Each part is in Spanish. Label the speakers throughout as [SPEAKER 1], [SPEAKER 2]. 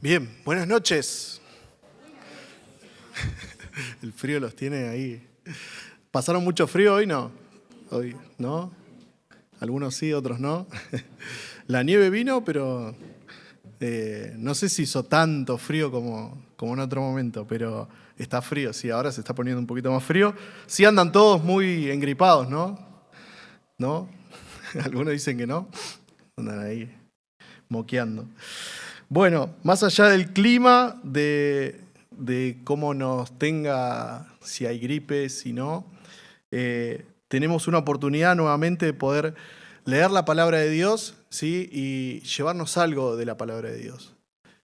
[SPEAKER 1] Bien, buenas noches. El frío los tiene ahí. ¿Pasaron mucho frío hoy? No. Hoy, ¿no? Algunos sí, otros no. La nieve vino, pero no sé si hizo tanto frío como en otro momento, pero está frío, sí, ahora se está poniendo un poquito más frío. Sí andan todos muy engripados, ¿no? ¿No? Algunos dicen que no. Andan ahí moqueando. Bueno, más allá del clima, de cómo nos tenga, si hay gripe, si no, tenemos una oportunidad nuevamente de poder leer la palabra de Dios, ¿sí? Y llevarnos algo de la palabra de Dios.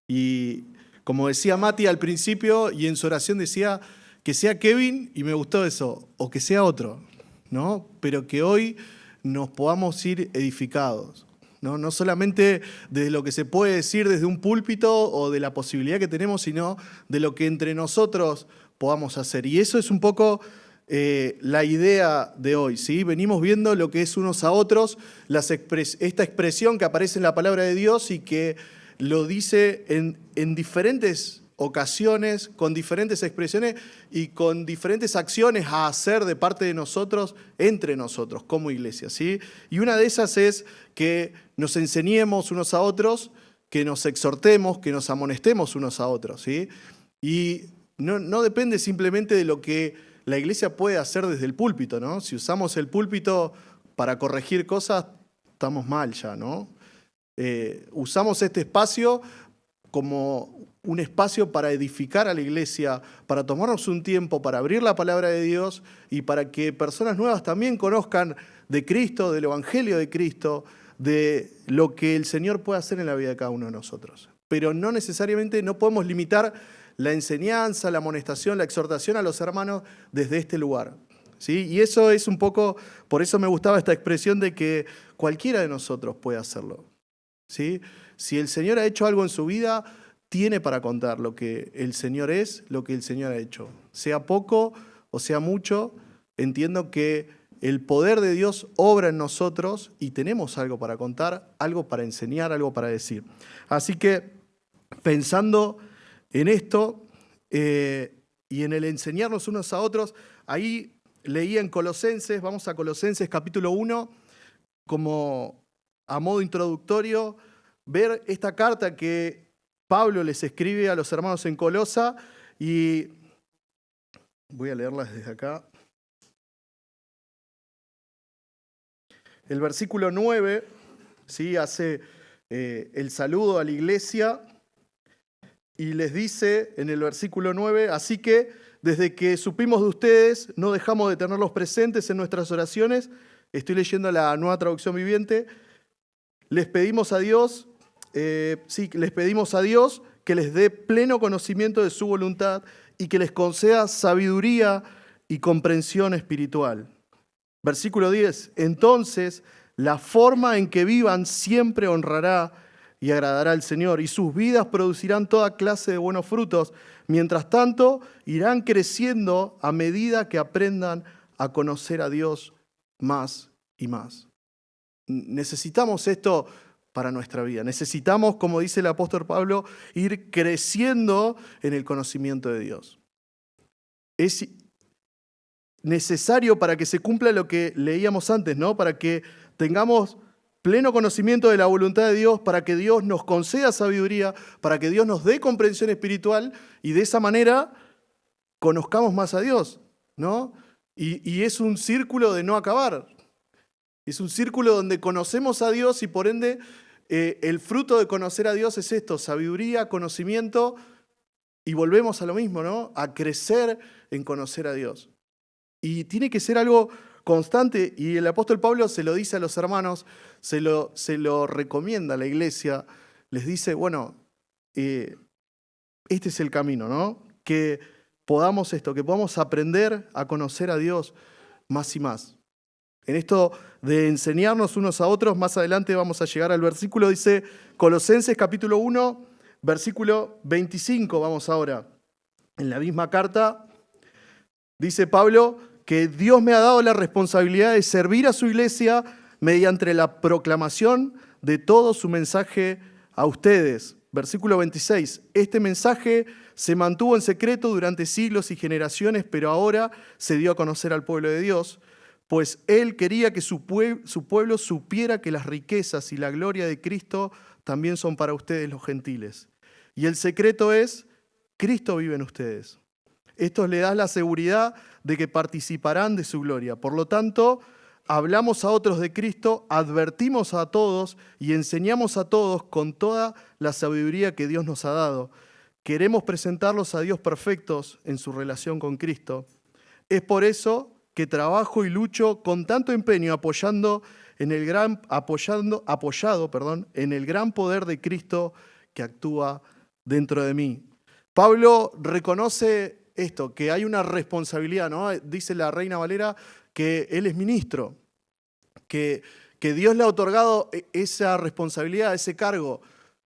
[SPEAKER 1] Y como decía Mati al principio, y en su oración decía que sea Kevin, y me gustó eso, o que sea otro, ¿no? Pero que hoy nos podamos ir edificados. No solamente de lo que se puede decir desde un púlpito o de la posibilidad que tenemos, sino de lo que entre nosotros podamos hacer. Y eso es un poco la idea de hoy, ¿sí? Venimos viendo lo que es unos a otros, esta expresión que aparece en la palabra de Dios y que lo dice en diferentes ocasiones, con diferentes expresiones y con diferentes acciones a hacer de parte de nosotros, entre nosotros, como iglesia, ¿sí? Y una de esas es que nos enseñemos unos a otros, que nos exhortemos, que nos amonestemos unos a otros, ¿sí? Y no depende simplemente de lo que la iglesia puede hacer desde el púlpito, ¿no? Si usamos el púlpito para corregir cosas, estamos mal ya, ¿no? Usamos este espacio como un espacio para edificar a la iglesia, para tomarnos un tiempo, para abrir la palabra de Dios y para que personas nuevas también conozcan de Cristo, del Evangelio de Cristo, de lo que el Señor puede hacer en la vida de cada uno de nosotros. Pero no necesariamente, no podemos limitar la enseñanza, la amonestación, la exhortación a los hermanos desde este lugar, ¿sí? Y eso es un poco, por eso me gustaba esta expresión de que cualquiera de nosotros puede hacerlo, ¿sí? Si el Señor ha hecho algo en su vida, tiene para contar lo que el Señor es, lo que el Señor ha hecho. Sea poco o sea mucho, entiendo que el poder de Dios obra en nosotros y tenemos algo para contar, algo para enseñar, algo para decir. Así que pensando en esto y en el enseñarnos unos a otros, ahí leía en Colosenses, vamos a Colosenses capítulo 1, como a modo introductorio, ver esta carta que Pablo les escribe a los hermanos en Colosa y voy a leerla desde acá. El versículo 9, ¿sí? Hace el saludo a la iglesia y les dice en el versículo 9, así que desde que supimos de ustedes no dejamos de tenerlos presentes en nuestras oraciones. Estoy leyendo la Nueva Traducción Viviente. Les pedimos a Dios que les dé pleno conocimiento de su voluntad y que les conceda sabiduría y comprensión espiritual. Versículo 10. Entonces, la forma en que vivan siempre honrará y agradará al Señor, y sus vidas producirán toda clase de buenos frutos. Mientras tanto, irán creciendo a medida que aprendan a conocer a Dios más y más. Necesitamos esto para nuestra vida. Necesitamos, como dice el apóstol Pablo, ir creciendo en el conocimiento de Dios. Es necesario para que se cumpla lo que leíamos antes, ¿no? Para que tengamos pleno conocimiento de la voluntad de Dios, para que Dios nos conceda sabiduría, para que Dios nos dé comprensión espiritual y de esa manera conozcamos más a Dios, ¿no? Y es un círculo de no acabar. Es un círculo donde conocemos a Dios y por ende el fruto de conocer a Dios es esto, sabiduría, conocimiento, y volvemos a lo mismo, ¿no? A crecer en conocer a Dios. Y tiene que ser algo constante, y el apóstol Pablo se lo dice a los hermanos, se lo recomienda a la iglesia, les dice, bueno, este es el camino, ¿no? Que podamos que podamos aprender a conocer a Dios más y más. En esto de enseñarnos unos a otros, más adelante vamos a llegar al versículo, dice Colosenses capítulo 1, versículo 25, vamos ahora. En la misma carta dice Pablo que Dios me ha dado la responsabilidad de servir a su iglesia mediante la proclamación de todo su mensaje a ustedes. Versículo 26. Este mensaje se mantuvo en secreto durante siglos y generaciones, pero ahora se dio a conocer al pueblo de Dios, pues Él quería que su pueblo supiera que las riquezas y la gloria de Cristo también son para ustedes los gentiles. Y el secreto es, Cristo vive en ustedes. Esto les da la seguridad de que participarán de su gloria. Por lo tanto, hablamos a otros de Cristo, advertimos a todos y enseñamos a todos con toda la sabiduría que Dios nos ha dado. Queremos presentarlos a Dios perfectos en su relación con Cristo. Es por eso que trabajo y lucho con tanto empeño apoyado en el gran poder de Cristo que actúa dentro de mí. Pablo reconoce esto, que hay una responsabilidad, ¿no? Dice la Reina Valera que él es ministro, que Dios le ha otorgado esa responsabilidad, ese cargo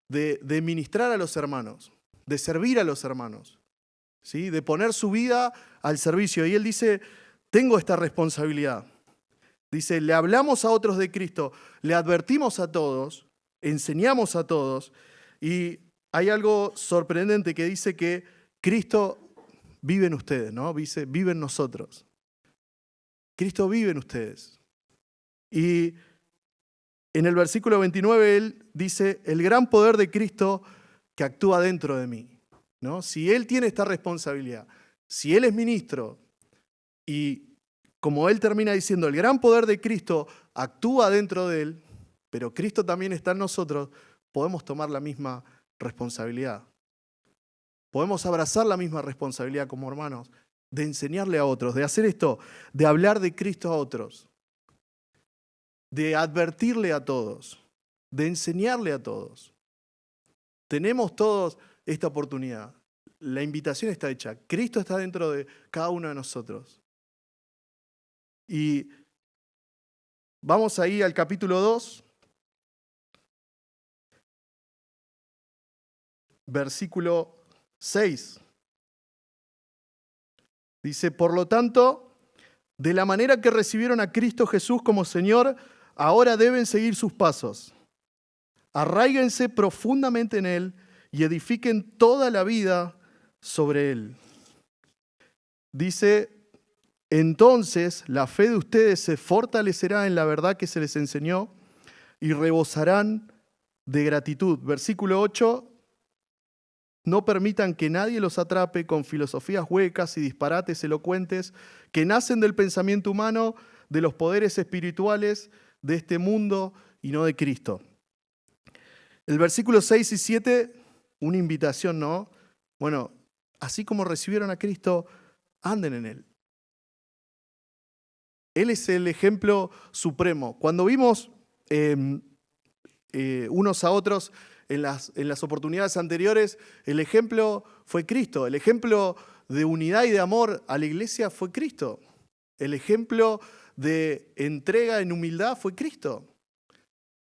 [SPEAKER 1] de ministrar a los hermanos, de servir a los hermanos, ¿sí? De poner su vida al servicio. Y él dice, tengo esta responsabilidad. Dice, le hablamos a otros de Cristo, le advertimos a todos, enseñamos a todos, y hay algo sorprendente que dice que Cristo vive en ustedes, ¿no? Dice, vive en nosotros. Cristo vive en ustedes. Y en el versículo 29 él dice, el gran poder de Cristo que actúa dentro de mí, ¿no? Si Él tiene esta responsabilidad, si Él es ministro y como Él termina diciendo, el gran poder de Cristo actúa dentro de Él, pero Cristo también está en nosotros, podemos tomar la misma responsabilidad. Podemos abrazar la misma responsabilidad como hermanos, de enseñarle a otros, de hacer esto, de hablar de Cristo a otros, de advertirle a todos, de enseñarle a todos. Tenemos todos esta oportunidad. La invitación está hecha. Cristo está dentro de cada uno de nosotros. Y vamos ahí al capítulo 2, versículo 6. Dice, por lo tanto, de la manera que recibieron a Cristo Jesús como Señor, ahora deben seguir sus pasos. Arráiguense profundamente en Él y edifiquen toda la vida sobre Él. Dice, entonces la fe de ustedes se fortalecerá en la verdad que se les enseñó y rebosarán de gratitud. Versículo 8. No permitan que nadie los atrape con filosofías huecas y disparates elocuentes que nacen del pensamiento humano, de los poderes espirituales de este mundo y no de Cristo. El versículo 6 y 7, una invitación, ¿no? Bueno, así como recibieron a Cristo, anden en Él. Él es el ejemplo supremo. Cuando vimos unos a otros en las oportunidades anteriores, el ejemplo fue Cristo. El ejemplo de unidad y de amor a la iglesia fue Cristo. El ejemplo de entrega en humildad fue Cristo.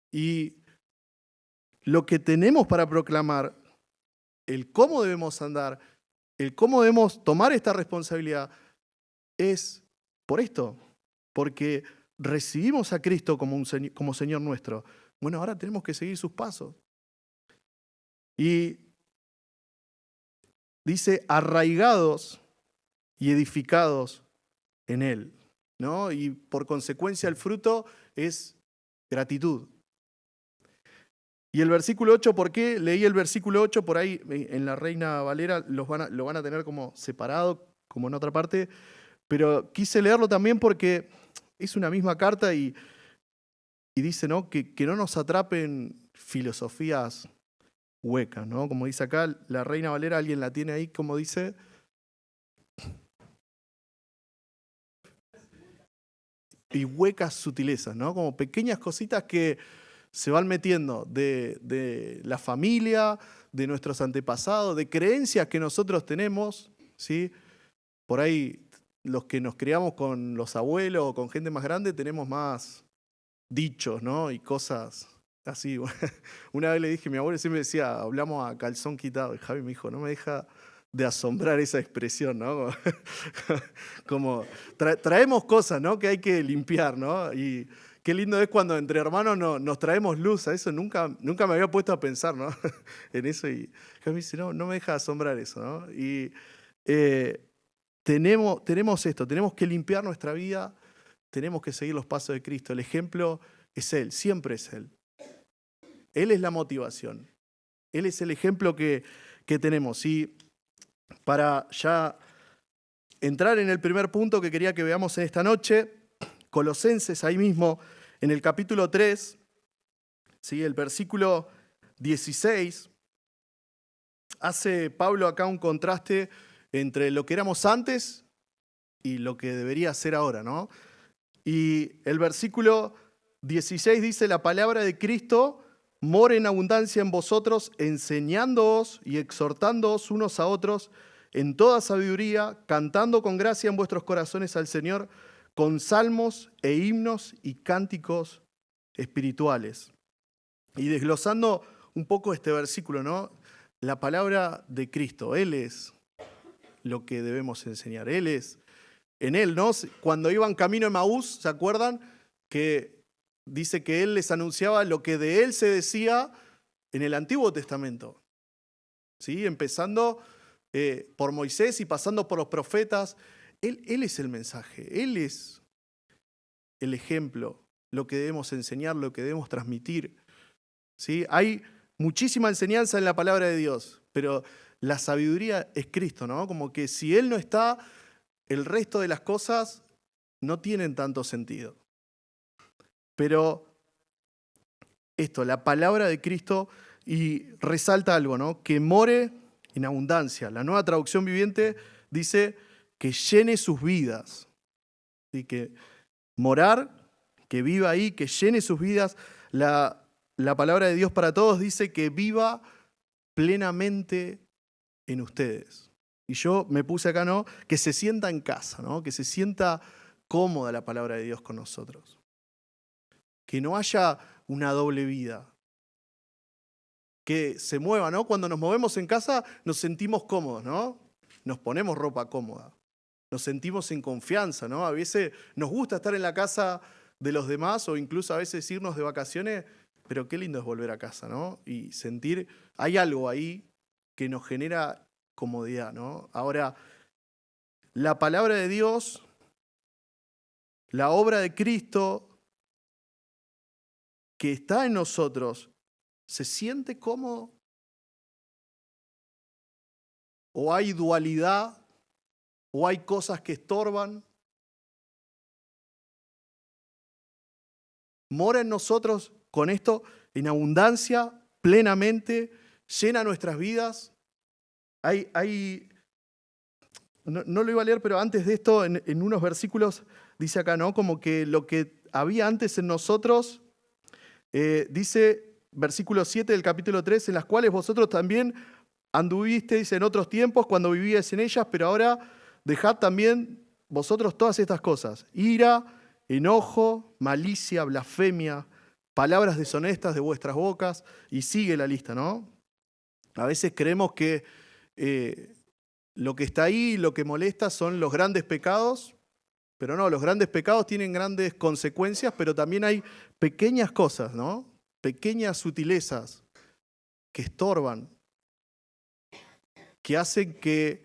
[SPEAKER 1] Y lo que tenemos para proclamar, el cómo debemos andar, el cómo debemos tomar esta responsabilidad, es por esto, porque recibimos a Cristo como Señor nuestro. Bueno, ahora tenemos que seguir sus pasos. Y dice, arraigados y edificados en Él, ¿no? Y por consecuencia el fruto es gratitud. Y el versículo 8, ¿por qué? Leí el versículo 8, por ahí en la Reina Valera lo van a tener como separado, como en otra parte, pero quise leerlo también porque es una misma carta y dice, ¿no? Que no nos atrapen filosofías huecas, ¿no? Como dice acá, la Reina Valera, alguien la tiene ahí, como dice. Y huecas sutilezas, ¿no? Como pequeñas cositas que se van metiendo de la familia, de nuestros antepasados, de creencias que nosotros tenemos, ¿sí? Por ahí los que nos criamos con los abuelos o con gente más grande tenemos más dichos, ¿no? Y cosas así. Una vez le dije, mi abuelo siempre decía, hablamos a calzón quitado. Y Javi me dijo, no me deja de asombrar esa expresión, ¿no? Como traemos cosas, ¿no? Que hay que limpiar, ¿no? Y Qué lindo es cuando entre hermanos nos traemos luz. A eso nunca me había puesto a pensar, ¿no? En eso. Y me dice, no me deja asombrar eso, ¿no? Y tenemos esto, tenemos que limpiar nuestra vida, tenemos que seguir los pasos de Cristo. El ejemplo es Él, siempre es Él. Él es la motivación. Él es el ejemplo que tenemos. Y para ya entrar en el primer punto que quería que veamos en esta noche, Colosenses, ahí mismo, en el capítulo 3, ¿sí? El versículo 16, hace Pablo acá un contraste entre lo que éramos antes y lo que debería ser ahora, ¿no? Y el versículo 16 dice, la palabra de Cristo mora en abundancia en vosotros, enseñándoos y exhortándoos unos a otros en toda sabiduría, cantando con gracia en vuestros corazones al Señor, con salmos e himnos y cánticos espirituales. Y desglosando un poco este versículo, ¿no? La palabra de Cristo, Él es lo que debemos enseñar. Él es, en Él, ¿no? Cuando iban camino a Emaús, ¿se acuerdan? Que dice que Él les anunciaba lo que de Él se decía en el Antiguo Testamento. ¿Sí? Empezando por Moisés y pasando por los profetas. Él es el mensaje, Él es el ejemplo, lo que debemos enseñar, lo que debemos transmitir. ¿Sí? Hay muchísima enseñanza en la palabra de Dios, pero la sabiduría es Cristo, ¿no? Como que si Él no está, el resto de las cosas no tienen tanto sentido. Pero esto, la palabra de Cristo, y resalta algo, ¿no? Que more en abundancia. La Nueva Traducción Viviente dice que llene sus vidas. ¿Sí? Que morar, que viva ahí, que llene sus vidas. La palabra de Dios para todos dice que viva plenamente en ustedes. Y yo me puse acá, ¿no? Que se sienta en casa, ¿no? Que se sienta cómoda la palabra de Dios con nosotros. Que no haya una doble vida. Que se mueva, ¿no? Cuando nos movemos en casa nos sentimos cómodos, ¿no? Nos ponemos ropa cómoda. Nos sentimos en confianza, ¿no? A veces nos gusta estar en la casa de los demás o incluso a veces irnos de vacaciones, pero qué lindo es volver a casa, ¿no? Y sentir, hay algo ahí que nos genera comodidad, ¿no? Ahora, la palabra de Dios, la obra de Cristo que está en nosotros, ¿se siente cómodo? ¿O hay dualidad? ¿O hay cosas que estorban? Mora en nosotros con esto en abundancia, plenamente, llena nuestras vidas. No lo iba a leer, pero antes de esto, en unos versículos, dice acá, ¿no? Como que lo que había antes en nosotros, dice, versículo 7 del capítulo 3, en las cuales vosotros también anduvisteis en otros tiempos cuando vivíais en ellas, pero ahora dejad también vosotros todas estas cosas: ira, enojo, malicia, blasfemia, palabras deshonestas de vuestras bocas, y sigue la lista, ¿no? A veces creemos que lo que está ahí, lo que molesta son los grandes pecados, pero no, los grandes pecados tienen grandes consecuencias, pero también hay pequeñas cosas, ¿no? Pequeñas sutilezas que estorban, que hacen que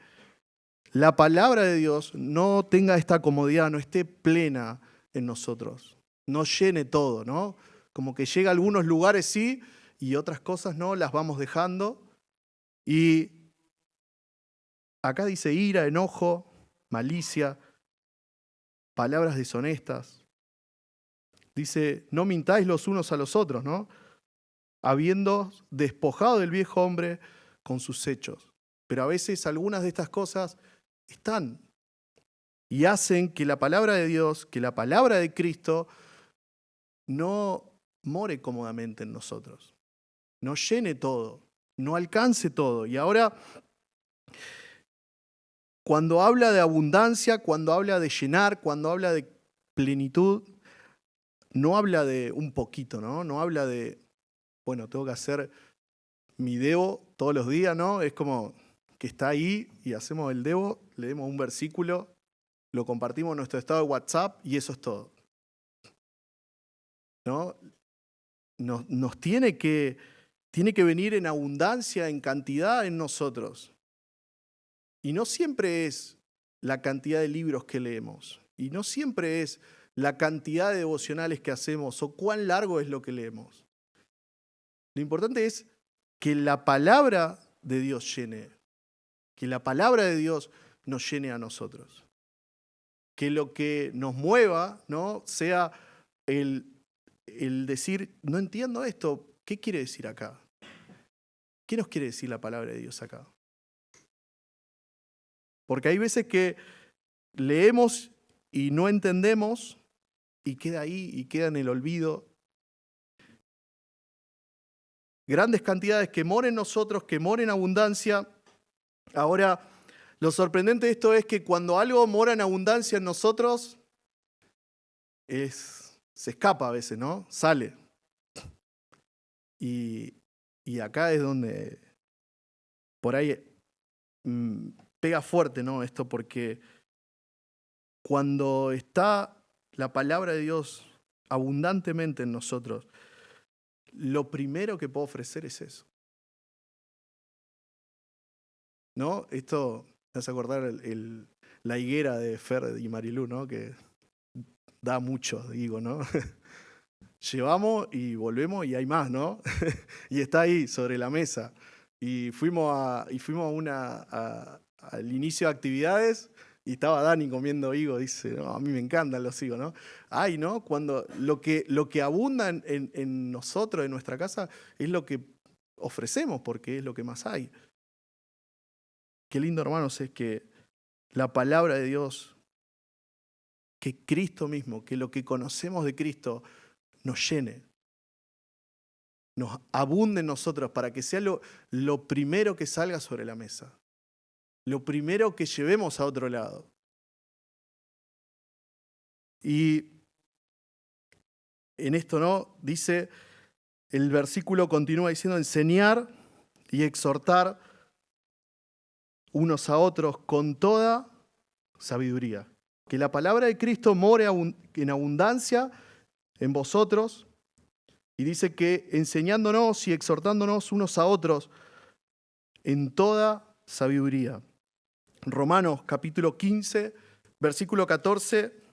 [SPEAKER 1] la palabra de Dios no tenga esta comodidad, no esté plena en nosotros, no llene todo, ¿no? Como que llega a algunos lugares sí y otras cosas no, las vamos dejando. Y acá dice ira, enojo, malicia, palabras deshonestas. Dice, no mintáis los unos a los otros, ¿no? Habiendo despojado del viejo hombre con sus hechos. Pero a veces algunas de estas cosas están y hacen que la palabra de Dios, que la palabra de Cristo no more cómodamente en nosotros, no llene todo, no alcance todo. Y ahora, cuando habla de abundancia, cuando habla de llenar, cuando habla de plenitud, no habla de un poquito, ¿no? No habla de, bueno, tengo que hacer mi devo todos los días, ¿no? Es como que está ahí y hacemos el devo, leemos un versículo, lo compartimos en nuestro estado de WhatsApp y eso es todo. ¿no? Nos tiene que venir en abundancia, en cantidad en nosotros. Y no siempre es la cantidad de libros que leemos. Y no siempre es la cantidad de devocionales que hacemos o cuán largo es lo que leemos. Lo importante es que la palabra de Dios llene, que la palabra de Dios nos llene a nosotros. Que lo que nos mueva, ¿no?, sea el decir, no entiendo esto, ¿qué quiere decir acá? ¿Qué nos quiere decir la palabra de Dios acá? Porque hay veces que leemos y no entendemos y queda ahí y queda en el olvido. Grandes cantidades que moren en nosotros, que moren en abundancia. Ahora, lo sorprendente de esto es que cuando algo mora en abundancia en nosotros, se escapa a veces, ¿no? Sale. Y acá es donde por ahí pega fuerte, ¿no?, esto, porque cuando está la palabra de Dios abundantemente en nosotros, lo primero que puedo ofrecer es eso. ¿No? Esto me hace acordar la higuera de Fer y Marilú, ¿no?, que da mucho, digo, ¿no? Llevamos y volvemos y hay más, ¿no? Y está ahí sobre la mesa. Y fuimos al inicio de actividades y estaba Dani comiendo higo. Dice, no, a mí me encantan los higos, ¿no? Ay, ¿no? Cuando lo que abunda en nosotros, en nuestra casa, es lo que ofrecemos porque es lo que más hay. Qué lindo, hermanos, es que la palabra de Dios, que Cristo mismo, que lo que conocemos de Cristo nos llene, nos abunde en nosotros para que sea lo primero que salga sobre la mesa, lo primero que llevemos a otro lado. Y en esto, ¿no?, dice, el versículo continúa diciendo, enseñar y exhortar unos a otros con toda sabiduría. Que la palabra de Cristo more en abundancia en vosotros. Y dice que enseñándonos y exhortándonos unos a otros en toda sabiduría. Romanos capítulo 15, versículo 14.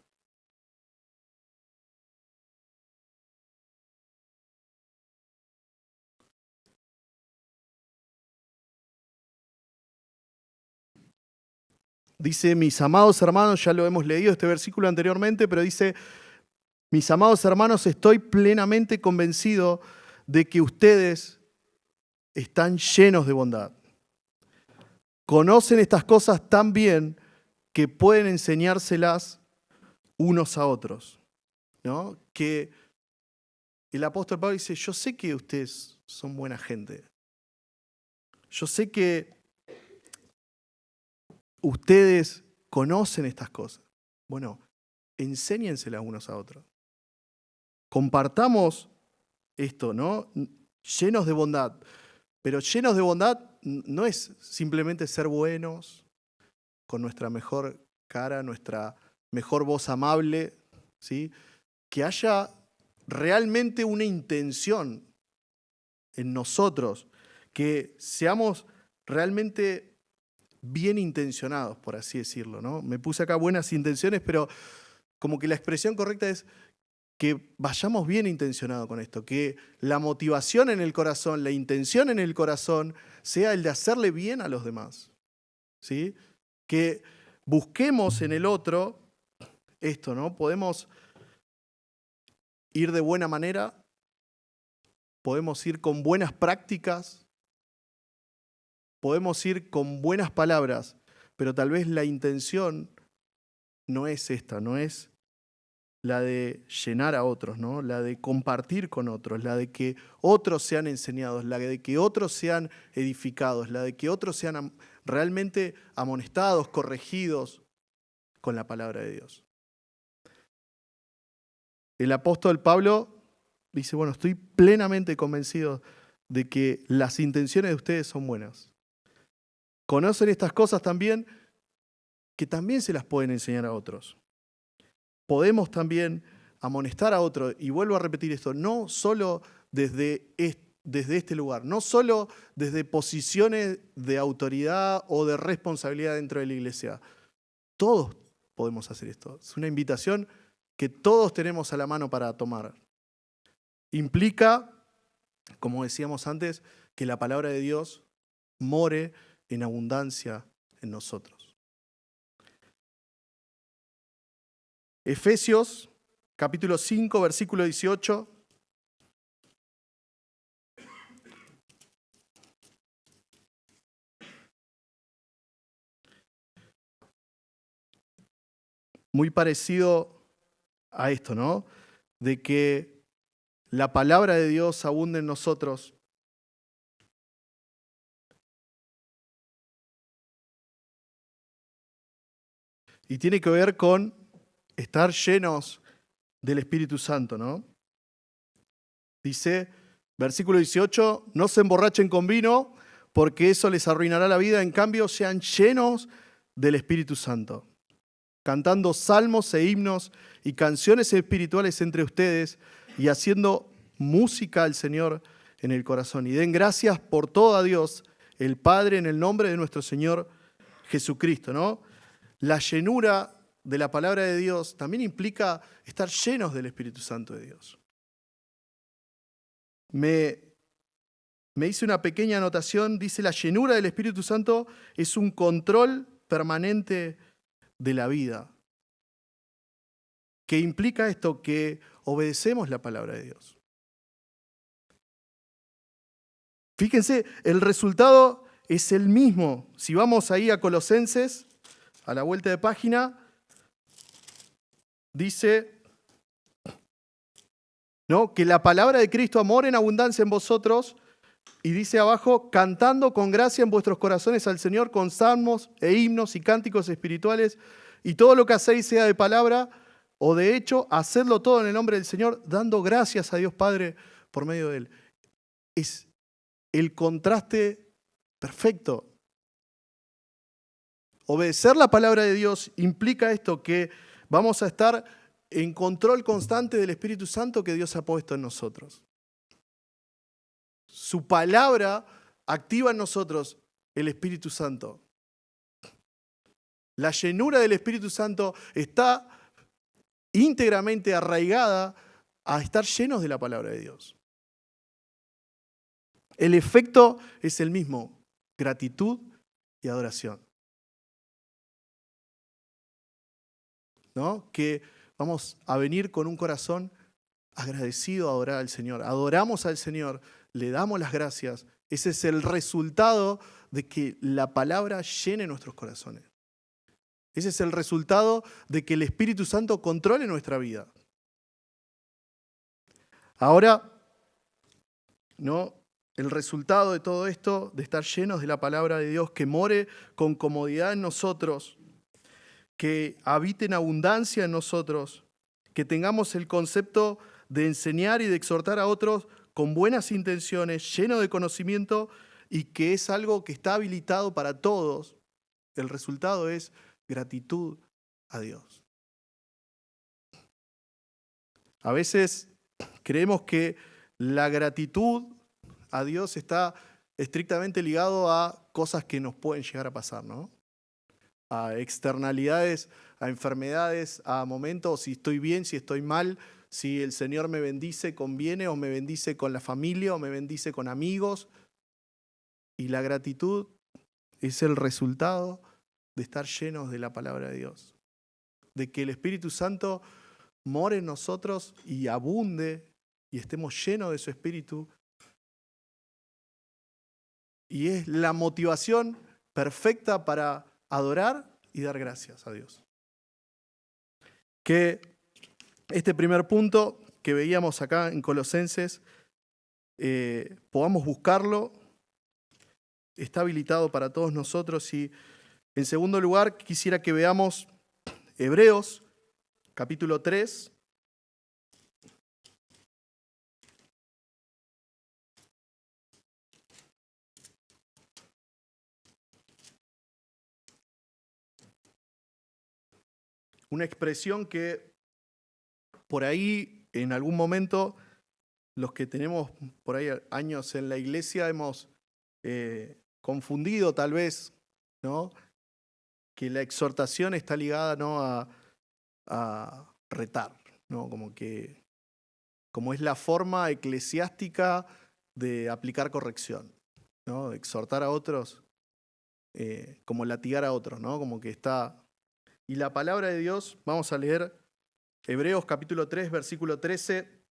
[SPEAKER 1] Dice, mis amados hermanos, ya lo hemos leído este versículo anteriormente, pero dice, mis amados hermanos, estoy plenamente convencido de que ustedes están llenos de bondad. Conocen estas cosas tan bien que pueden enseñárselas unos a otros, ¿no? Que el apóstol Pablo dice, yo sé que ustedes son buena gente. Yo sé que ustedes conocen estas cosas. Bueno, enséñenselas unos a otros. Compartamos esto, ¿no? Llenos de bondad. Pero llenos de bondad no es simplemente ser buenos, con nuestra mejor cara, nuestra mejor voz amable, ¿sí? Que haya realmente una intención en nosotros, que seamos realmente bien intencionados, por así decirlo, ¿no? Me puse acá buenas intenciones, pero como que la expresión correcta es que vayamos bien intencionados con esto, que la motivación en el corazón, la intención en el corazón sea el de hacerle bien a los demás, ¿sí? Que busquemos en el otro esto, ¿no? Podemos ir de buena manera, podemos ir con buenas prácticas, podemos ir con buenas palabras, pero tal vez la intención no es esta, no es la de llenar a otros, ¿no? La de compartir con otros, la de que otros sean enseñados, la de que otros sean edificados, la de que otros sean realmente amonestados, corregidos con la palabra de Dios. El apóstol Pablo dice, bueno, estoy plenamente convencido de que las intenciones de ustedes son buenas. Conocen estas cosas también, que también se las pueden enseñar a otros. Podemos también amonestar a otro, y vuelvo a repetir esto, no solo desde este lugar, no solo desde posiciones de autoridad o de responsabilidad dentro de la iglesia. Todos podemos hacer esto. Es una invitación que todos tenemos a la mano para tomar. Implica, como decíamos antes, que la palabra de Dios more en abundancia en nosotros. Efesios, capítulo 5, versículo 18. Muy parecido a esto, ¿no? De que la palabra de Dios abunde en nosotros. Y tiene que ver con estar llenos del Espíritu Santo, ¿no? Dice, versículo 18, no se emborrachen con vino, porque eso les arruinará la vida. En cambio, sean llenos del Espíritu Santo, cantando salmos e himnos y canciones espirituales entre ustedes y haciendo música al Señor en el corazón. Y den gracias por todo a Dios, el Padre, en el nombre de nuestro Señor Jesucristo, ¿no? La llenura de la palabra de Dios también implica estar llenos del Espíritu Santo de Dios. Me hice una pequeña anotación, dice la llenura del Espíritu Santo es un control permanente de la vida. ¿Qué implica esto? Que obedecemos la palabra de Dios. Fíjense, el resultado es el mismo. Si vamos ahí a Colosenses, a la vuelta de página, dice, ¿no?, que la palabra de Cristo amor en abundancia en vosotros, y dice abajo, cantando con gracia en vuestros corazones al Señor con salmos e himnos y cánticos espirituales, y todo lo que hacéis sea de palabra o de hecho, hacedlo todo en el nombre del Señor, dando gracias a Dios Padre por medio de Él. Es el contraste perfecto. Obedecer la palabra de Dios implica esto, que vamos a estar en control constante del Espíritu Santo que Dios ha puesto en nosotros. Su palabra activa en nosotros el Espíritu Santo. La llenura del Espíritu Santo está íntegramente arraigada a estar llenos de la palabra de Dios. El efecto es el mismo, gratitud y adoración. ¿No? Que vamos a venir con un corazón agradecido a adorar al Señor. Adoramos al Señor, le damos las gracias. Ese es el resultado de que la palabra llene nuestros corazones. Ese es el resultado de que el Espíritu Santo controle nuestra vida. Ahora, ¿no?, el resultado de todo esto, de estar llenos de la palabra de Dios, que more con comodidad en nosotros, que habite en abundancia en nosotros, que tengamos el concepto de enseñar y de exhortar a otros con buenas intenciones, lleno de conocimiento, y que es algo que está habilitado para todos. El resultado es gratitud a Dios. A veces creemos que la gratitud a Dios está estrictamente ligado a cosas que nos pueden llegar a pasar, ¿no? A externalidades, a enfermedades, a momentos, si estoy bien, si estoy mal, si el Señor me bendice con bienes o me bendice con la familia o me bendice con amigos. Y la gratitud es el resultado de estar llenos de la palabra de Dios. De que el Espíritu Santo more en nosotros y abunde y estemos llenos de su Espíritu. Y es la motivación perfecta para adorar y dar gracias a Dios. Que este primer punto que veíamos acá en Colosenses, podamos buscarlo, está habilitado para todos nosotros. Y en segundo lugar, quisiera que veamos Hebreos, capítulo 3. Una expresión que por ahí, en algún momento, los que tenemos por ahí años en la iglesia hemos confundido tal vez, ¿no? Que la exhortación está ligada, ¿no? a retar, ¿no? Como es la forma eclesiástica de aplicar corrección, ¿no? Exhortar a otros como latigar a otros, ¿no? Como que está... Y la palabra de Dios, vamos a leer Hebreos capítulo 3, versículo 13,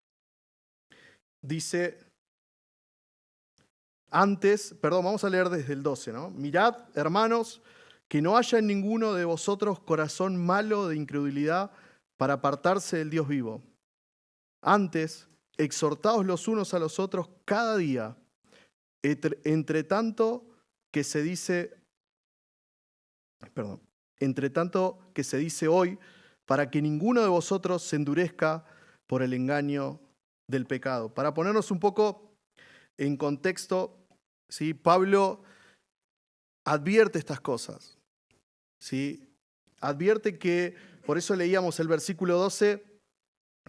[SPEAKER 1] dice, vamos a leer desde el 12, ¿no? Mirad, hermanos, que no haya en ninguno de vosotros corazón malo de incredulidad para apartarse del Dios vivo. Antes, exhortaos los unos a los otros cada día, entre tanto que se dice hoy, para que ninguno de vosotros se endurezca por el engaño del pecado. Para ponernos un poco en contexto, ¿sí? Pablo advierte estas cosas, ¿sí? Advierte que, por eso leíamos el versículo 12,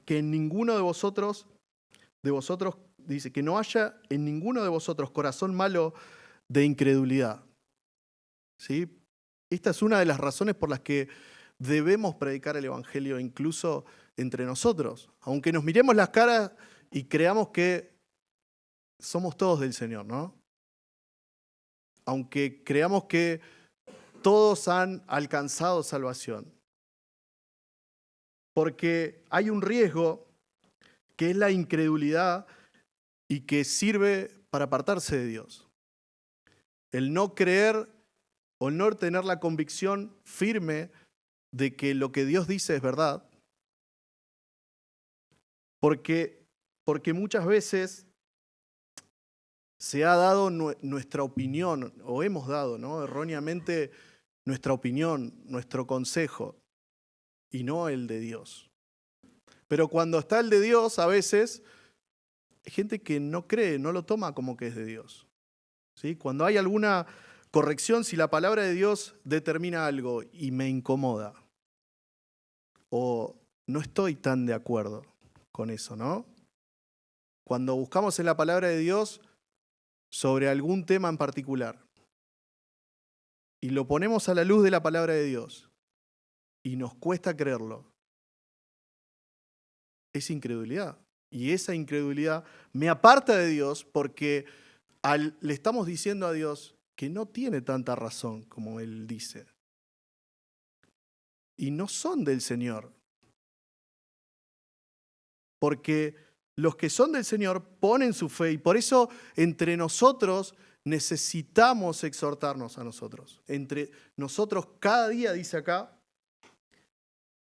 [SPEAKER 1] que en ninguno de vosotros, dice, que no haya en ninguno de vosotros corazón malo de incredulidad, ¿sí? Esta es una de las razones por las que debemos predicar el Evangelio incluso entre nosotros. Aunque nos miremos las caras y creamos que somos todos del Señor, ¿no? Aunque creamos que todos han alcanzado salvación. Porque hay un riesgo que es la incredulidad y que sirve para apartarse de Dios. El no creer o el no tener la convicción firme de que lo que Dios dice es verdad, porque muchas veces se ha dado nuestra opinión, o hemos dado, ¿no? Erróneamente nuestra opinión, nuestro consejo, y no el de Dios. Pero cuando está el de Dios, a veces hay gente que no cree, no lo toma como que es de Dios, ¿sí? Cuando hay alguna corrección, si la palabra de Dios determina algo y me incomoda, o no estoy tan de acuerdo con eso, ¿no? Cuando buscamos en la palabra de Dios sobre algún tema en particular y lo ponemos a la luz de la palabra de Dios y nos cuesta creerlo, es incredulidad. Y esa incredulidad me aparta de Dios porque le estamos diciendo a Dios que no tiene tanta razón como Él dice. Y no son del Señor. Porque los que son del Señor ponen su fe y por eso entre nosotros necesitamos exhortarnos a nosotros. Entre nosotros cada día, dice acá,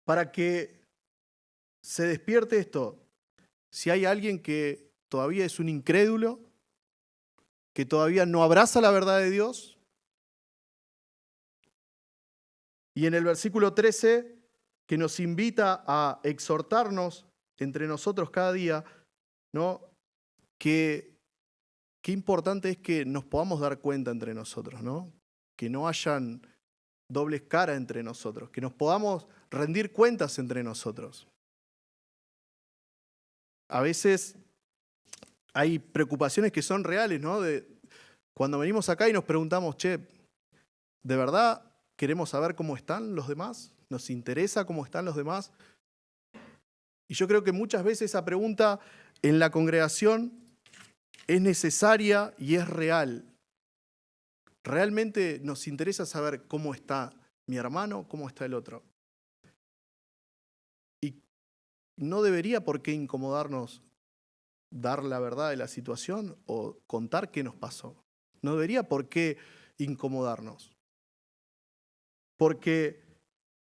[SPEAKER 1] para que se despierte esto. Si hay alguien que todavía es un incrédulo, que todavía no abraza la verdad de Dios, y en el versículo 13, que nos invita a exhortarnos entre nosotros cada día, ¿no? Qué importante es que nos podamos dar cuenta entre nosotros, ¿no? Que no hayan dobles caras entre nosotros, que nos podamos rendir cuentas entre nosotros. A veces hay preocupaciones que son reales, ¿no? Cuando venimos acá y nos preguntamos, che, ¿de verdad queremos saber cómo están los demás? ¿Nos interesa cómo están los demás? Y yo creo que muchas veces esa pregunta en la congregación es necesaria y es real. Realmente nos interesa saber cómo está mi hermano, cómo está el otro. Y no debería por qué incomodarnos dar la verdad de la situación o contar qué nos pasó. No debería por qué incomodarnos. Porque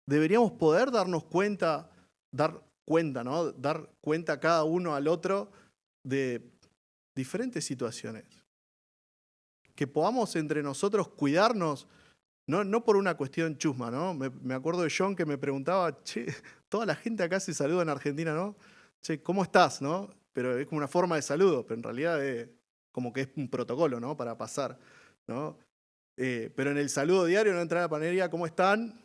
[SPEAKER 1] deberíamos poder darnos cuenta, ¿no? Dar cuenta cada uno al otro de diferentes situaciones. Que podamos entre nosotros cuidarnos, no por una cuestión chusma, ¿no? Me acuerdo de John que me preguntaba, che, toda la gente acá se saluda en Argentina, ¿no? Che, ¿cómo estás, no? Pero es como una forma de saludo, pero en realidad es como que es un protocolo, ¿no? Para pasar, ¿no? Pero en el saludo diario no entra la panadería, ¿cómo están?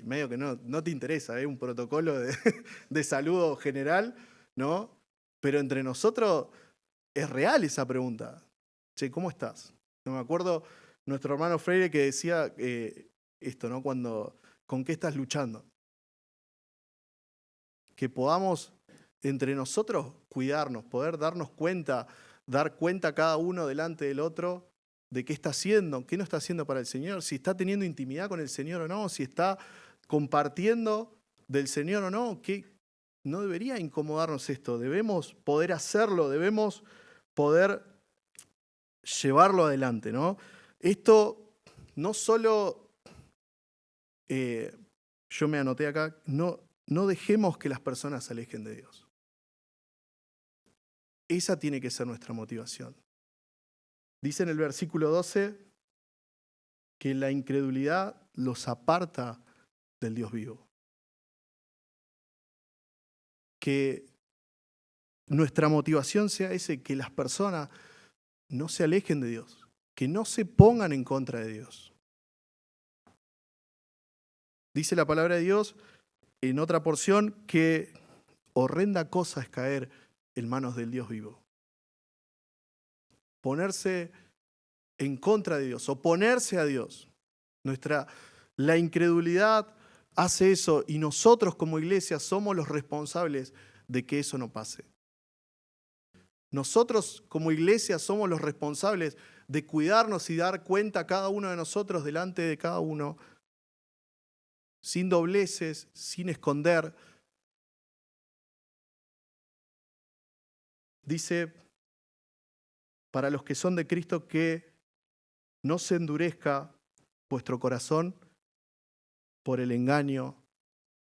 [SPEAKER 1] medio que no te interesa, un protocolo de saludo general, ¿no? Pero entre nosotros es real esa pregunta. Che, ¿cómo estás? No me acuerdo nuestro hermano Freire que decía esto, ¿no? ¿Con qué estás luchando? Que podamos entre nosotros cuidarnos, poder darnos cuenta, dar cuenta cada uno delante del otro de qué está haciendo, qué no está haciendo para el Señor, si está teniendo intimidad con el Señor o no, si está compartiendo del Señor o no, que no debería incomodarnos esto, debemos poder hacerlo, debemos poder llevarlo adelante, ¿no? Esto no solo, yo me anoté acá, no dejemos que las personas se alejen de Dios. Esa tiene que ser nuestra motivación. Dice en el versículo 12 que la incredulidad los aparta del Dios vivo. Que nuestra motivación sea que las personas no se alejen de Dios, que no se pongan en contra de Dios. Dice la palabra de Dios en otra porción que horrenda cosa es caer en manos del Dios vivo. Ponerse en contra de Dios, oponerse a Dios. La incredulidad hace eso y nosotros como iglesia somos los responsables de que eso no pase. Nosotros como iglesia somos los responsables de cuidarnos y dar cuenta a cada uno de nosotros delante de cada uno, sin dobleces, sin esconder. Dice, para los que son de Cristo, que no se endurezca vuestro corazón por el engaño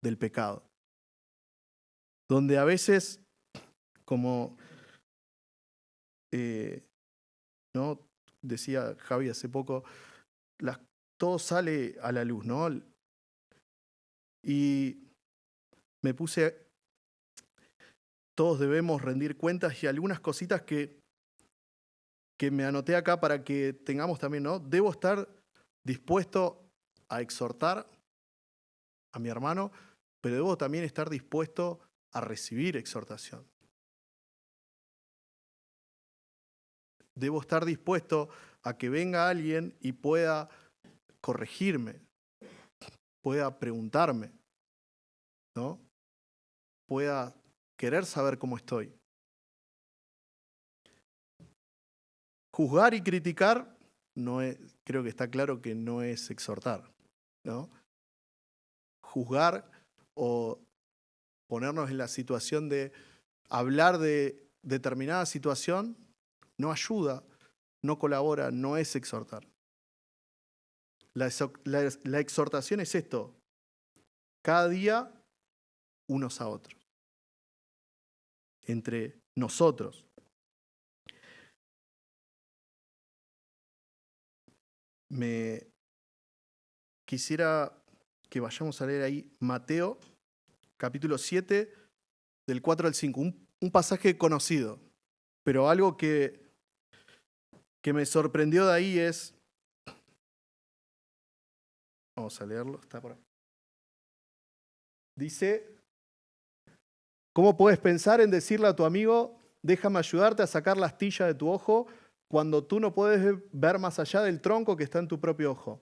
[SPEAKER 1] del pecado. Donde a veces, como ¿no? Decía Javi hace poco, todo sale a la luz, ¿no? Y me puse, todos debemos rendir cuentas y algunas cositas que me anoté acá para que tengamos también, ¿no? Debo estar dispuesto a exhortar a mi hermano, pero debo también estar dispuesto a recibir exhortación. Debo estar dispuesto a que venga alguien y pueda corregirme, pueda preguntarme, ¿no? Pueda querer saber cómo estoy. Juzgar y criticar, creo que está claro que no es exhortar, ¿no? Juzgar o ponernos en la situación de hablar de determinada situación no ayuda, no colabora, no es exhortar. La exhortación es esto, cada día unos a otros, entre nosotros. Me quisiera que vayamos a leer ahí Mateo, capítulo 7, del 4 al 5. Un pasaje conocido, pero algo que me sorprendió de ahí es... Vamos a leerlo, está por ahí. Dice, ¿cómo puedes pensar en decirle a tu amigo, déjame ayudarte a sacar la astilla de tu ojo, cuando tú no puedes ver más allá del tronco que está en tu propio ojo?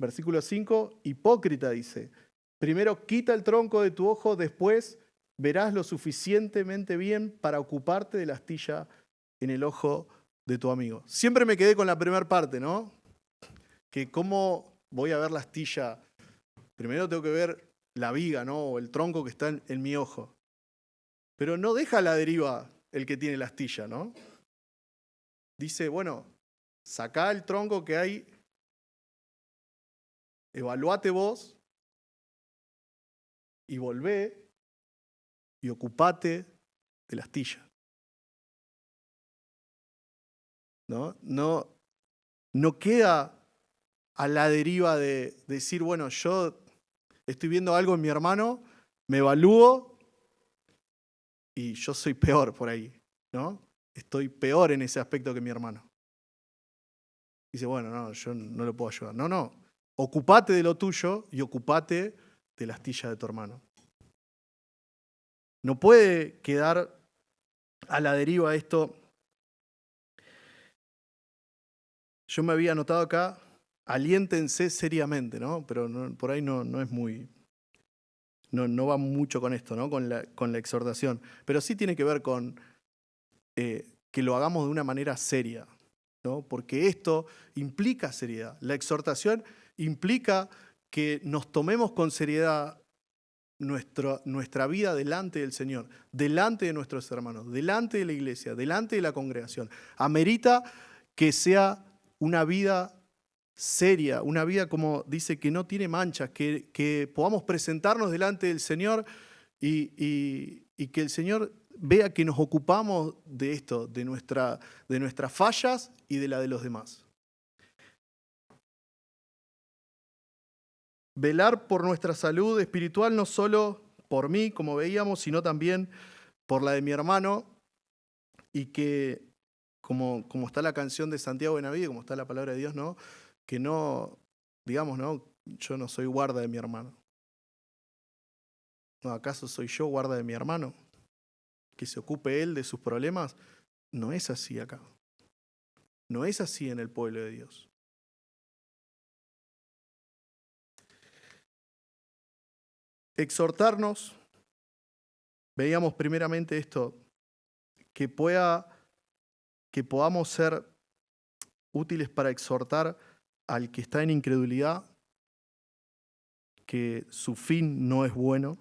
[SPEAKER 1] Versículo 5, hipócrita dice, primero quita el tronco de tu ojo, después verás lo suficientemente bien para ocuparte de la astilla en el ojo de tu amigo. Siempre me quedé con la primera parte, ¿no? Que cómo voy a ver la astilla. Primero tengo que ver la viga, ¿no? O el tronco que está en mi ojo. Pero no deja a la deriva el que tiene la astilla, ¿no? Dice, bueno, sacá el tronco que hay, evaluate vos y volvé y ocupate de la astilla. No queda a la deriva de decir, bueno, yo estoy viendo algo en mi hermano, me evalúo y yo soy peor por ahí, ¿no? Estoy peor en ese aspecto que mi hermano. Dice, bueno, no, yo no lo puedo ayudar. No, ocupate de lo tuyo y ocupate de la astilla de tu hermano. No puede quedar a la deriva esto. Yo me había anotado acá, aliéntense seriamente, ¿no? Pero por ahí no es muy... No va mucho con esto, ¿no? Con la exhortación. Pero sí tiene que ver con que lo hagamos de una manera seria, ¿no? Porque esto implica seriedad. La exhortación implica que nos tomemos con seriedad nuestra vida delante del Señor, delante de nuestros hermanos, delante de la iglesia, delante de la congregación. Amerita que sea una vida seria, una vida, como dice, que no tiene manchas, que podamos presentarnos delante del Señor y que el Señor vea que nos ocupamos de esto, de nuestras fallas y de la de los demás. Velar por nuestra salud espiritual, no solo por mí, como veíamos, sino también por la de mi hermano, y que, como está la canción de Santiago Benavides, como está la palabra de Dios, ¿no? Que no, digamos, ¿no? Yo no soy guarda de mi hermano. ¿No, acaso soy yo guarda de mi hermano? Que se ocupe él de sus problemas. No es así acá. No es así en el pueblo de Dios. Exhortarnos, veíamos primeramente esto, que podamos ser útiles para exhortar al que está en incredulidad, que su fin no es bueno,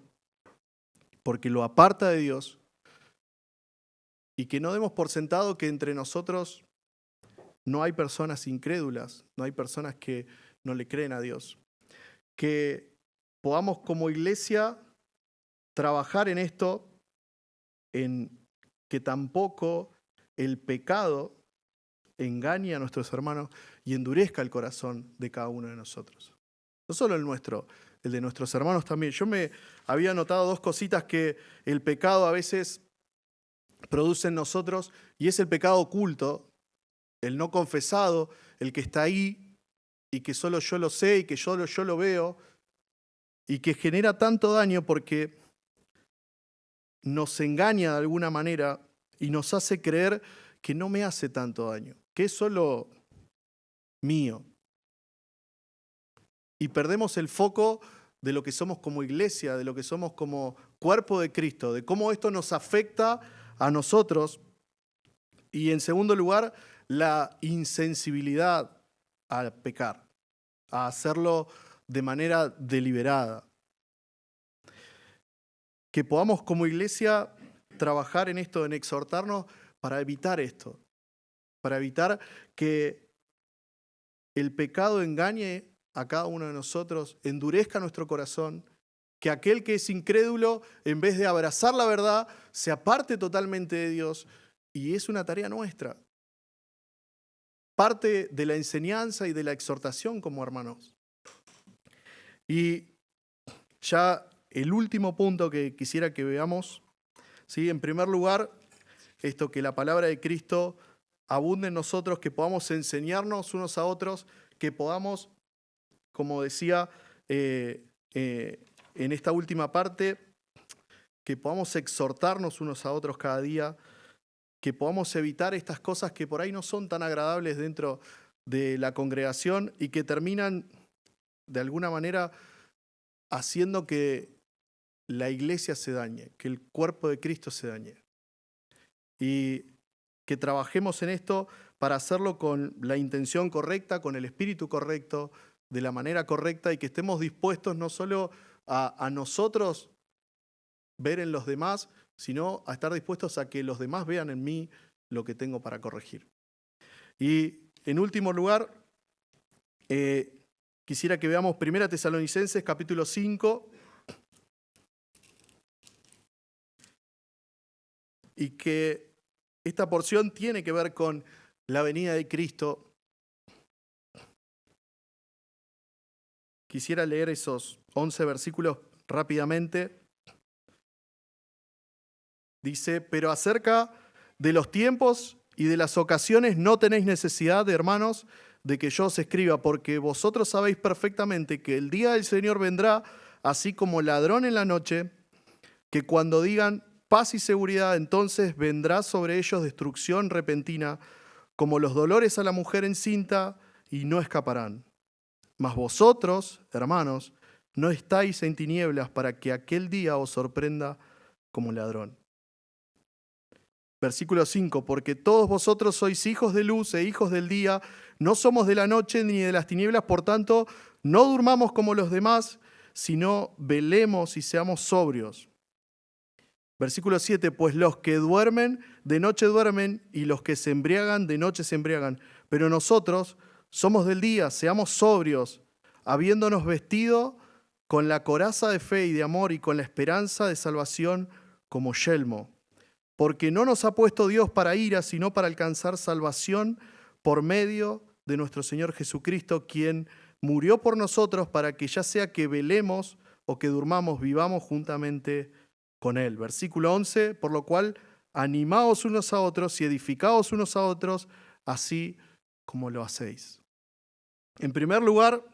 [SPEAKER 1] porque lo aparta de Dios, y que no demos por sentado que entre nosotros no hay personas incrédulas, no hay personas que no le creen a Dios. Que podamos como iglesia trabajar en esto, en que tampoco el pecado engañe a nuestros hermanos y endurezca el corazón de cada uno de nosotros. No solo el nuestro, el de nuestros hermanos también. Yo me había notado dos cositas que el pecado a veces produce en nosotros, y es el pecado oculto, el no confesado, el que está ahí y que solo yo lo sé y que yo lo veo, y que genera tanto daño porque nos engaña de alguna manera y nos hace creer que no me hace tanto daño, que es solo mío. Y perdemos el foco de lo que somos como iglesia, de lo que somos como cuerpo de Cristo, de cómo esto nos afecta a nosotros. Y en segundo lugar, la insensibilidad al pecar, a hacerlo de manera deliberada. Que podamos como iglesia trabajar en esto, en exhortarnos para evitar esto, para evitar que el pecado engañe a cada uno de nosotros, endurezca nuestro corazón, que aquel que es incrédulo, en vez de abrazar la verdad, se aparte totalmente de Dios, y es una tarea nuestra. Parte de la enseñanza y de la exhortación como hermanos. Y ya el último punto que quisiera que veamos, ¿sí? En primer lugar, esto, que la palabra de Cristo abunde en nosotros, que podamos enseñarnos unos a otros, que podamos, como decía en esta última parte, que podamos exhortarnos unos a otros cada día, que podamos evitar estas cosas que por ahí no son tan agradables dentro de la congregación y que terminan de alguna manera haciendo que la iglesia se dañe, que el cuerpo de Cristo se dañe. Y que trabajemos en esto para hacerlo con la intención correcta, con el espíritu correcto, de la manera correcta, y que estemos dispuestos no solo a nosotros ver en los demás, sino a estar dispuestos a que los demás vean en mí lo que tengo para corregir. Y en último lugar, quisiera que veamos 1 Tesalonicenses capítulo 5, y que esta porción tiene que ver con la venida de Cristo. Quisiera leer esos 11 versículos rápidamente. Dice: pero acerca de los tiempos y de las ocasiones no tenéis necesidad, hermanos, de que yo os escriba, porque vosotros sabéis perfectamente que el día del Señor vendrá así como ladrón en la noche, que cuando digan paz y seguridad, entonces vendrá sobre ellos destrucción repentina, como los dolores a la mujer encinta, y no escaparán. Mas vosotros, hermanos, no estáis en tinieblas para que aquel día os sorprenda como ladrón. Versículo 5, porque todos vosotros sois hijos de luz e hijos del día, no somos de la noche ni de las tinieblas, por tanto, no durmamos como los demás, sino velemos y seamos sobrios. Versículo 7, pues los que duermen, de noche duermen, y los que se embriagan, de noche se embriagan. Pero nosotros somos del día, seamos sobrios, habiéndonos vestido con la coraza de fe y de amor y con la esperanza de salvación como yelmo. Porque no nos ha puesto Dios para ira, sino para alcanzar salvación por medio de nuestro Señor Jesucristo, quien murió por nosotros para que ya sea que velemos o que durmamos, vivamos juntamente con Él. Versículo 11, por lo cual animaos unos a otros y edificaos unos a otros, así como lo hacéis. En primer lugar,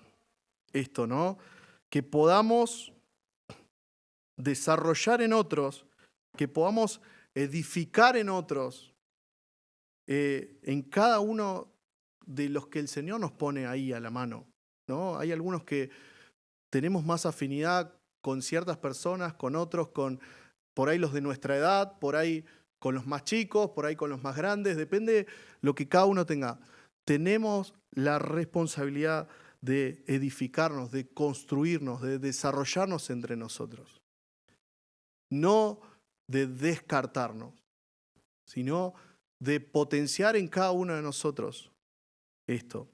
[SPEAKER 1] esto, ¿no? Que podamos desarrollar en otros, que podamos edificar en otros, en cada uno de los que el Señor nos pone ahí a la mano, ¿no? Hay algunos que tenemos más afinidad con ciertas personas, con otros, con por ahí los de nuestra edad, por ahí con los más chicos, por ahí con los más grandes, depende lo que cada uno tenga. Tenemos la responsabilidad de edificarnos, de construirnos, de desarrollarnos entre nosotros. No de descartarnos, sino de potenciar en cada uno de nosotros esto.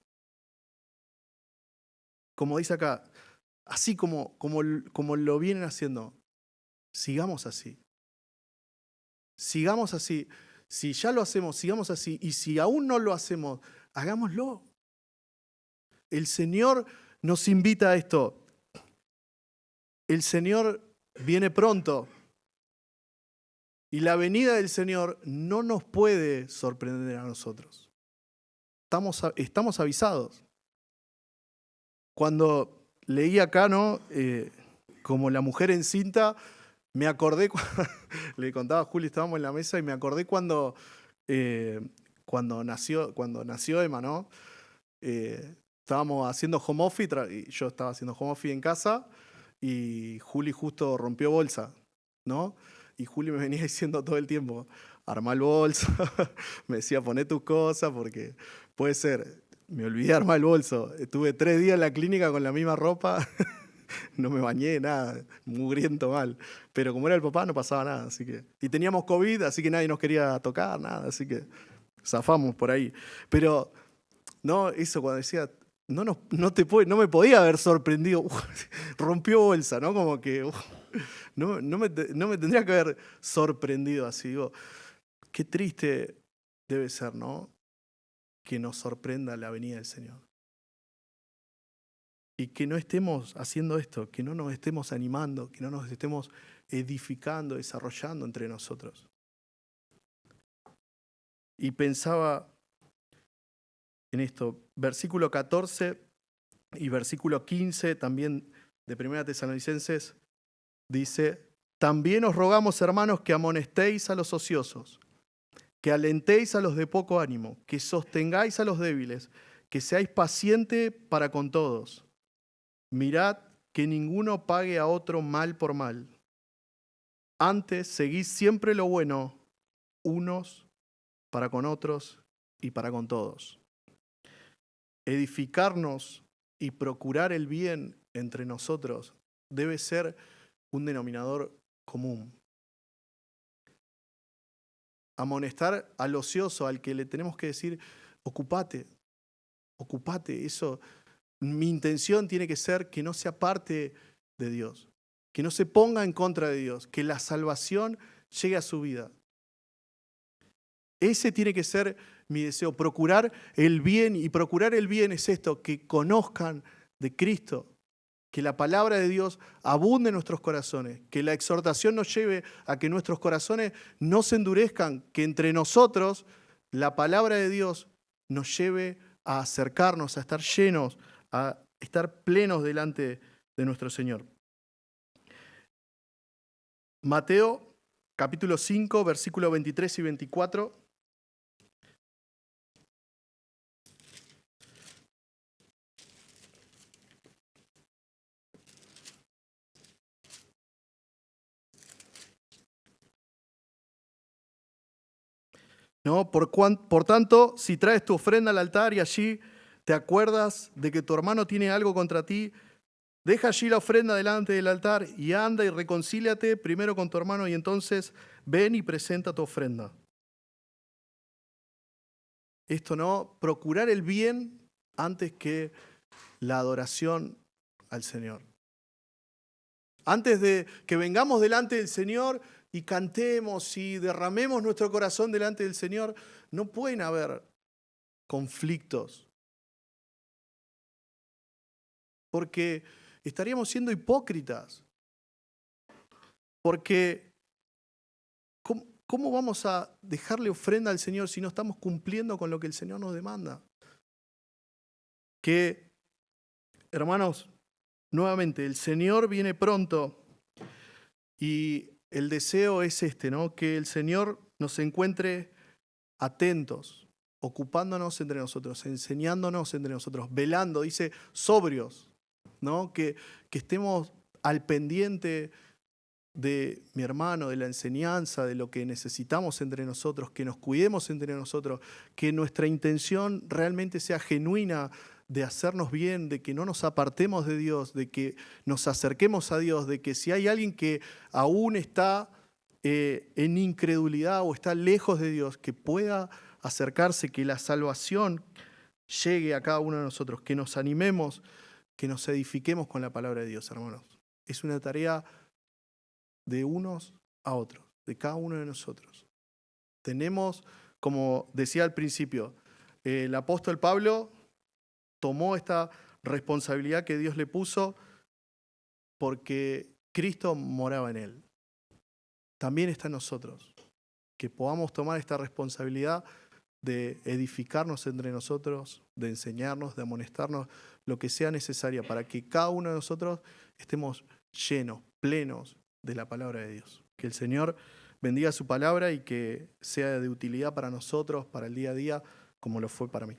[SPEAKER 1] Como dice acá, así como lo vienen haciendo, sigamos así. Sigamos así. Si ya lo hacemos, sigamos así. Y si aún no lo hacemos, hagámoslo. El Señor nos invita a esto. El Señor viene pronto. Y la venida del Señor no nos puede sorprender a nosotros. Estamos avisados. Cuando leí acá, ¿no? Como la mujer encinta, me acordé, le contaba a Juli, estábamos en la mesa y me acordé cuando nació Emma, ¿no? Estábamos haciendo home office, y yo estaba haciendo home office en casa y Juli justo rompió bolsa, ¿no? Y Juli me venía diciendo todo el tiempo, armá el bolso, me decía, poné tus cosas porque puede ser, me olvidé de armar el bolso, estuve 3 días en la clínica con la misma ropa, no me bañé, nada, mugriento mal, pero como era el papá no pasaba nada, así que, y teníamos COVID, así que nadie nos quería tocar, nada, así que zafamos por ahí, pero no, eso cuando decía, no me podía haber sorprendido, rompió bolsa, ¿no? Como que no me tendría que haber sorprendido así. Digo, qué triste debe ser, ¿no? Que nos sorprenda la venida del Señor. Y que no estemos haciendo esto, que no nos estemos animando, que no nos estemos edificando, desarrollando entre nosotros. Y pensaba en esto, versículo 14 y versículo 15 también de 1 Tesalonicenses, dice, también os rogamos, hermanos, que amonestéis a los ociosos, que alentéis a los de poco ánimo, que sostengáis a los débiles, que seáis pacientes para con todos. Mirad que ninguno pague a otro mal por mal. Antes, seguid siempre lo bueno, unos para con otros y para con todos. Edificarnos y procurar el bien entre nosotros debe ser un denominador común. Amonestar al ocioso, al que le tenemos que decir, ocupate, eso. Mi intención tiene que ser que no sea parte de Dios, que no se ponga en contra de Dios, que la salvación llegue a su vida. Ese tiene que ser mi deseo, procurar el bien, y procurar el bien es esto, que conozcan de Cristo, que la palabra de Dios abunde en nuestros corazones, que la exhortación nos lleve a que nuestros corazones no se endurezcan, que entre nosotros la palabra de Dios nos lleve a acercarnos, a estar llenos, a estar plenos delante de nuestro Señor. Mateo, capítulo 5, versículos 23 y 24. ¿No? Por tanto, si traes tu ofrenda al altar y allí te acuerdas de que tu hermano tiene algo contra ti, deja allí la ofrenda delante del altar y anda y reconcíliate primero con tu hermano y entonces ven y presenta tu ofrenda. Esto no, procurar el bien antes que la adoración al Señor. Antes de que vengamos delante del Señor y cantemos y derramemos nuestro corazón delante del Señor, no pueden haber conflictos. Porque estaríamos siendo hipócritas. Porque ¿cómo vamos a dejarle ofrenda al Señor si no estamos cumpliendo con lo que el Señor nos demanda? Que, hermanos, nuevamente, el Señor viene pronto y el deseo es este, ¿no? Que el Señor nos encuentre atentos, ocupándonos entre nosotros, enseñándonos entre nosotros, velando, dice, sobrios, ¿no? Que estemos al pendiente de mi hermano, de la enseñanza, de lo que necesitamos entre nosotros, que nos cuidemos entre nosotros, que nuestra intención realmente sea genuina de hacernos bien, de que no nos apartemos de Dios, de que nos acerquemos a Dios, de que si hay alguien que aún está en incredulidad o está lejos de Dios, que pueda acercarse, que la salvación llegue a cada uno de nosotros, que nos animemos, que nos edifiquemos con la palabra de Dios, hermanos. Es una tarea de unos a otros, de cada uno de nosotros. Tenemos, como decía al principio, el apóstol Pablo tomó esta responsabilidad que Dios le puso porque Cristo moraba en él. También está en nosotros, que podamos tomar esta responsabilidad de edificarnos entre nosotros, de enseñarnos, de amonestarnos, lo que sea necesario para que cada uno de nosotros estemos llenos, plenos de la palabra de Dios. Que el Señor bendiga su palabra y que sea de utilidad para nosotros, para el día a día, como lo fue para mí.